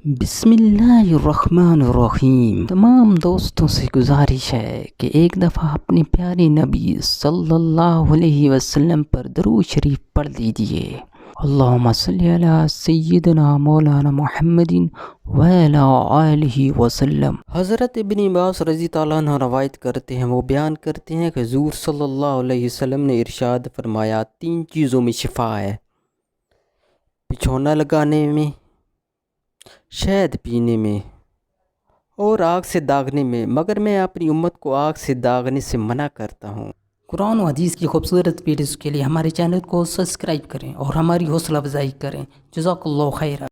بسم اللہ الرحمن الرحیم۔ تمام دوستوں سے گزارش ہے کہ ایک دفعہ اپنے پیارے نبی صلی اللہ علیہ وسلم پر درود شریف پڑھ لیجئے۔ اللہم صلی علی سیدنا مولانا محمد وعلی آلہ وسلم۔ حضرت ابن عباس رضی اللہ عنہ روایت کرتے ہیں، وہ بیان کرتے ہیں کہ حضور صلی اللہ علیہ وسلم نے ارشاد فرمایا، 3 چیزوں میں شفا ہے: بچھونا لگانے میں، شہد پینے میں، اور آگ سے داغنے میں، مگر میں اپنی امت کو آگ سے داغنے سے منع کرتا ہوں۔ قرآن و حدیث کی خوبصورت ویڈیوز کے لیے ہمارے چینل کو سبسکرائب کریں اور ہماری حوصلہ افزائی کریں۔ جزاک اللہ خیر۔